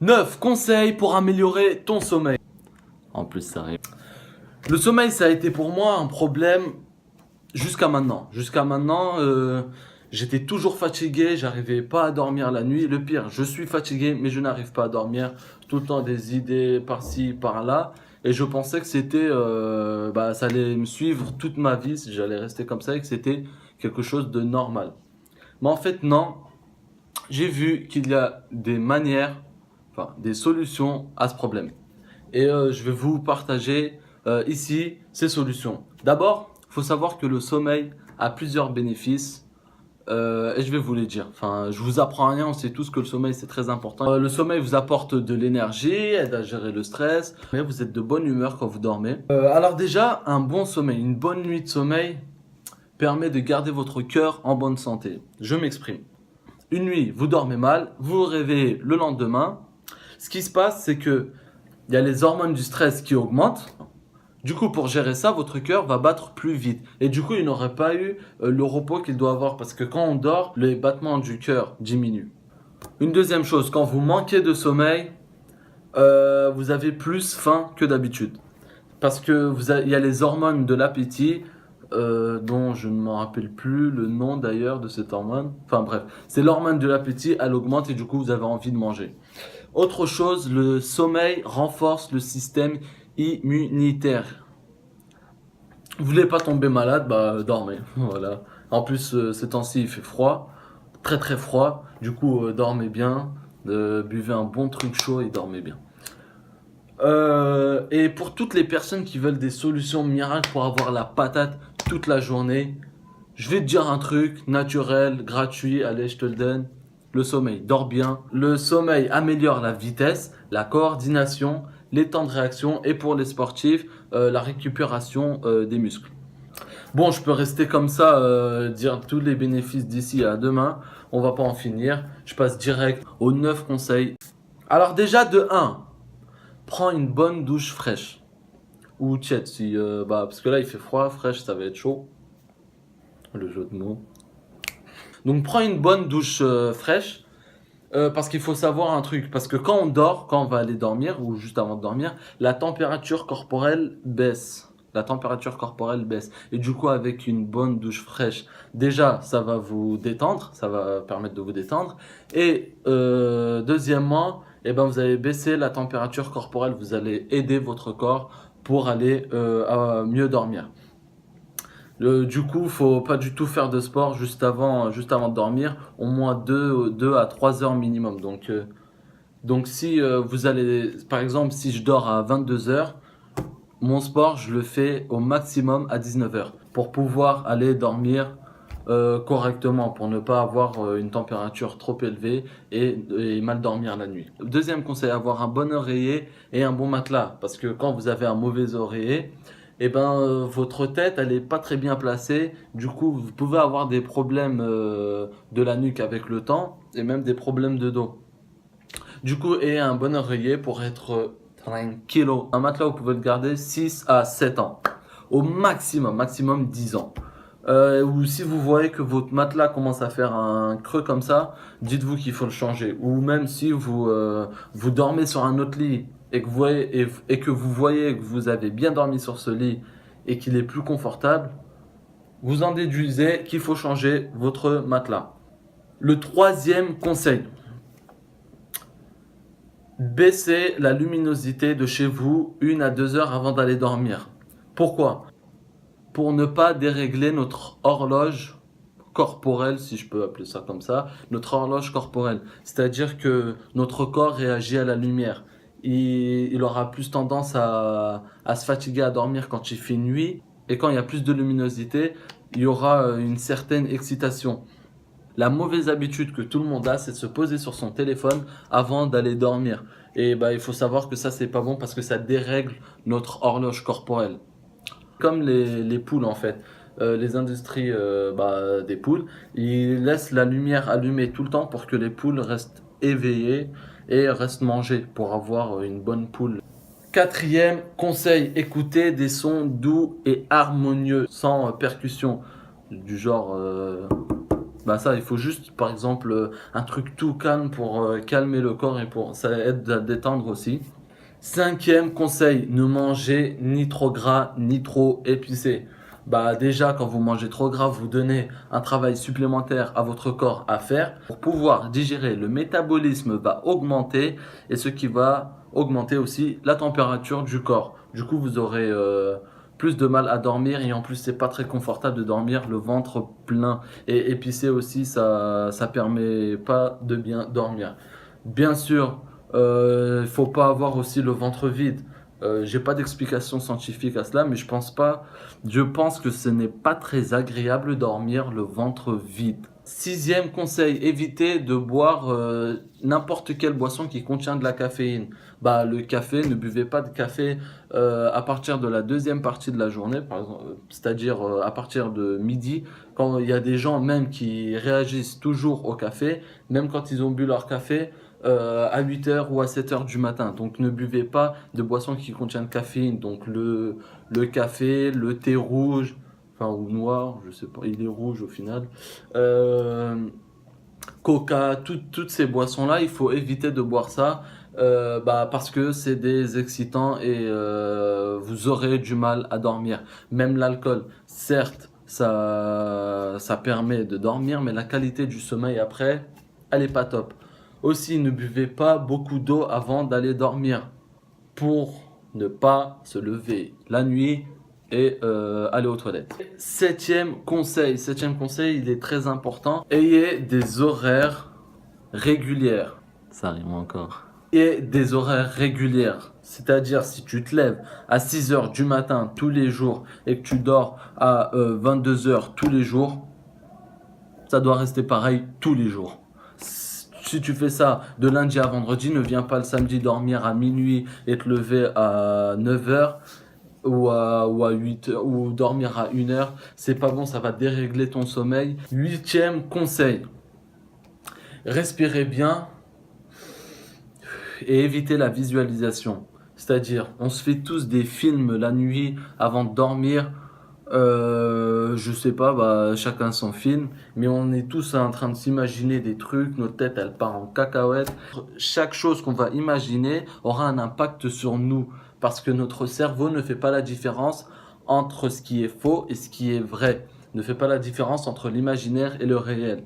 9 conseils pour améliorer ton sommeil. En plus, ça arrive. Le sommeil, ça a été pour moi un problème jusqu'à maintenant. Jusqu'à maintenant, j'étais toujours fatigué, j'arrivais pas à dormir la nuit. Le pire, je suis fatigué, mais je n'arrive pas à dormir. Tout le temps des idées par-ci, par-là. Et je pensais que c'était, ça allait me suivre toute ma vie, si j'allais rester comme ça, et que c'était quelque chose de normal. Mais en fait, non. J'ai vu qu'il y a des manières, enfin, des solutions à ce problème. Et je vais vous partager ici ces solutions. D'abord, il faut savoir que le sommeil a plusieurs bénéfices. Et je vais vous les dire. Enfin, je vous apprends rien, on sait tous que le sommeil c'est très important. Le sommeil vous apporte de l'énergie, aide à gérer le stress, mais vous êtes de bonne humeur quand vous dormez. Alors déjà, un bon sommeil, une bonne nuit de sommeil permet de garder votre cœur en bonne santé. Je m'exprime. Une nuit, vous dormez mal, vous vous réveillez le lendemain. Ce qui se passe, c'est que il y a les hormones du stress qui augmentent. Du coup, pour gérer ça, votre cœur va battre plus vite. Et du coup, il n'aurait pas eu le repos qu'il doit avoir. Parce que quand on dort, les battements du cœur diminuent. Une deuxième chose, quand vous manquez de sommeil, vous avez plus faim que d'habitude. Parce que il y a les hormones de l'appétit, dont je ne m'en rappelle plus le nom d'ailleurs de cette hormone. Enfin bref, c'est l'hormone de l'appétit, elle augmente et du coup, vous avez envie de manger. Autre chose, le sommeil renforce le système immunitaire. Vous voulez pas tomber malade, bah dormez. Voilà. En plus, ces temps-ci, il fait froid, très très froid. Du coup, dormez bien, buvez un bon truc chaud et dormez bien. Et pour toutes les personnes qui veulent des solutions miracles pour avoir la patate toute la journée, je vais te dire un truc naturel, gratuit, allez, je te le donne. Le sommeil, dors bien. Le sommeil améliore la vitesse, la coordination, les temps de réaction et pour les sportifs, la récupération des muscles. Bon, je peux rester comme ça, dire tous les bénéfices d'ici à demain. On va pas en finir. Je passe direct aux 9 conseils. Alors déjà, de un, prends une bonne douche fraîche. Ou tiède, si, parce que là il fait froid, fraîche ça va être chaud. Le jeu de mots. Donc prends une bonne douche fraîche. Parce qu'il faut savoir un truc, parce que quand on dort, quand on va aller dormir, ou juste avant de dormir, la température corporelle baisse. La température corporelle baisse. Et du coup, avec une bonne douche fraîche, déjà, ça va vous détendre, ça va permettre de vous détendre. Et deuxièmement, eh ben, vous allez baisser la température corporelle, vous allez aider votre corps pour aller à mieux dormir. Du coup, faut pas du tout faire de sport juste avant de dormir, au moins 2 à 3 heures minimum. Donc si vous allez, par exemple, si je dors à 22 heures, mon sport, je le fais au maximum à 19 heures pour pouvoir aller dormir correctement, pour ne pas avoir une température trop élevée et mal dormir la nuit. Deuxième conseil, avoir un bon oreiller et un bon matelas, parce que quand vous avez un mauvais oreiller, eh ben, votre tête, elle est pas très bien placée. Du coup, vous pouvez avoir des problèmes de la nuque avec le temps et même des problèmes de dos. Du coup, et un bon oreiller pour être tranquille. Un matelas, vous pouvez le garder 6 à 7 ans. Au maximum 10 ans. Ou si vous voyez que votre matelas commence à faire un creux comme ça, dites-vous qu'il faut le changer. Ou même si vous dormez sur un autre lit et que vous voyez que vous avez bien dormi sur ce lit et qu'il est plus confortable, vous en déduisez qu'il faut changer votre matelas. Le troisième conseil, baissez la luminosité de chez vous 1 à 2 heures avant d'aller dormir. Pourquoi? Pour ne pas dérégler notre horloge corporelle, si je peux appeler ça comme ça, notre horloge corporelle. C'est-à-dire que notre corps réagit à la lumière. Il aura plus tendance à se fatiguer à dormir quand il fait nuit. Et quand il y a plus de luminosité, il y aura une certaine excitation. La mauvaise habitude que tout le monde a, c'est de se poser sur son téléphone avant d'aller dormir. Et bah, il faut savoir que ça, c'est pas bon parce que ça dérègle notre horloge corporelle. Comme les poules en fait. Les industries des poules, ils laissent la lumière allumée tout le temps pour que les poules restent éveillées et restent mangées pour avoir une bonne poule. Quatrième conseil, écoutez des sons doux et harmonieux, sans percussion, du genre Bah ça, il faut juste, par exemple, un truc tout calme pour calmer le corps et pour ça aide à détendre aussi. Cinquième conseil, ne mangez ni trop gras ni trop épicé. Bah déjà, quand vous mangez trop gras, vous donnez un travail supplémentaire à votre corps à faire. Pour pouvoir digérer, le métabolisme va augmenter et ce qui va augmenter aussi la température du corps. Du coup, vous aurez plus de mal à dormir et en plus, c'est pas très confortable de dormir le ventre plein. Et épicé aussi, ça permet pas de bien dormir. Bien sûr, il faut pas avoir aussi le ventre vide. J'ai pas d'explication scientifique à cela, mais je pense que ce n'est pas très agréable de dormir le ventre vide. Sixième conseil, évitez de boire n'importe quelle boisson qui contient de la caféine. Bah, le café, ne buvez pas de café à partir de la deuxième partie de la journée, par exemple, c'est-à-dire à partir de midi, quand il y a des gens même qui réagissent toujours au café, même quand ils ont bu leur café à 8 heures ou à 7 heures du matin. Donc ne buvez pas de boissons qui contiennent caféine. Donc le café, le thé rouge, enfin ou noir, je sais pas, il est rouge au final. Euh, Coca, toutes ces boissons-là, il faut éviter de boire ça bah, parce que c'est des excitants et vous aurez du mal à dormir. Même l'alcool, certes, ça permet de dormir, mais la qualité du sommeil après, elle est pas top. Aussi, ne buvez pas beaucoup d'eau avant d'aller dormir pour ne pas se lever la nuit et aller aux toilettes. Septième conseil, il est très important. Ayez des horaires régulières. Ça arrive encore. Et des horaires régulières. C'est-à-dire, si tu te lèves à 6 heures du matin tous les jours et que tu dors à 22 heures tous les jours, ça doit rester pareil tous les jours. Si tu fais ça de lundi à vendredi, ne viens pas le samedi dormir à minuit et te lever à 9 heures ou à 8 heures, ou dormir à 1 heure. C'est pas bon, ça va dérégler ton sommeil. Huitième conseil, respirez bien et évitez la visualisation. C'est-à-dire, on se fait tous des films la nuit avant de dormir. Je sais pas, bah, chacun son film, mais on est tous en train de s'imaginer des trucs, notre tête elle part en cacahuète. Chaque chose qu'on va imaginer aura un impact sur nous, parce que notre cerveau ne fait pas la différence entre ce qui est faux et ce qui est vrai, ne fait pas la différence entre l'imaginaire et le réel.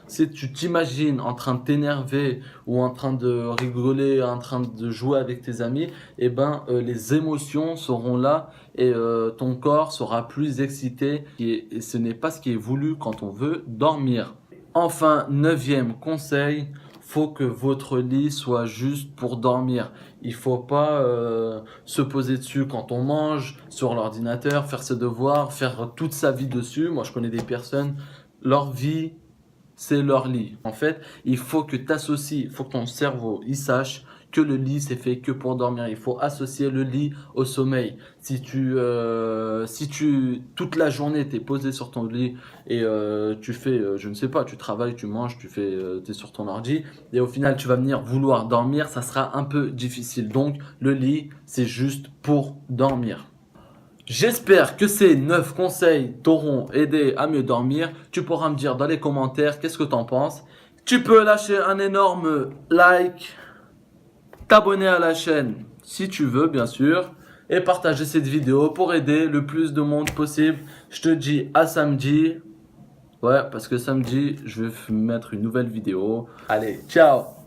Si tu t'imagines en train de t'énerver ou en train de rigoler, en train de jouer avec tes amis, eh ben, les émotions seront là et ton corps sera plus excité et ce n'est pas ce qui est voulu quand on veut dormir. Enfin, neuvième conseil, faut que votre lit soit juste pour dormir. Il faut pas se poser dessus quand on mange, sur l'ordinateur, faire ses devoirs, faire toute sa vie dessus. Moi, je connais des personnes, leur vie c'est leur lit. En fait, il faut que tu associes, il faut que ton cerveau il sache que le lit c'est fait que pour dormir. Il faut associer le lit au sommeil. Si tu toute la journée t'es posé sur ton lit et tu fais, je ne sais pas, tu travailles, tu manges, t'es sur ton ordi et au final tu vas venir vouloir dormir, ça sera un peu difficile. Donc le lit c'est juste pour dormir. J'espère que ces 9 conseils t'auront aidé à mieux dormir. Tu pourras me dire dans les commentaires qu'est-ce que t'en penses. Tu peux lâcher un énorme like, t'abonner à la chaîne si tu veux bien sûr et partager cette vidéo pour aider le plus de monde possible. Je te dis à samedi. Ouais, parce que samedi, je vais mettre une nouvelle vidéo. Allez, ciao!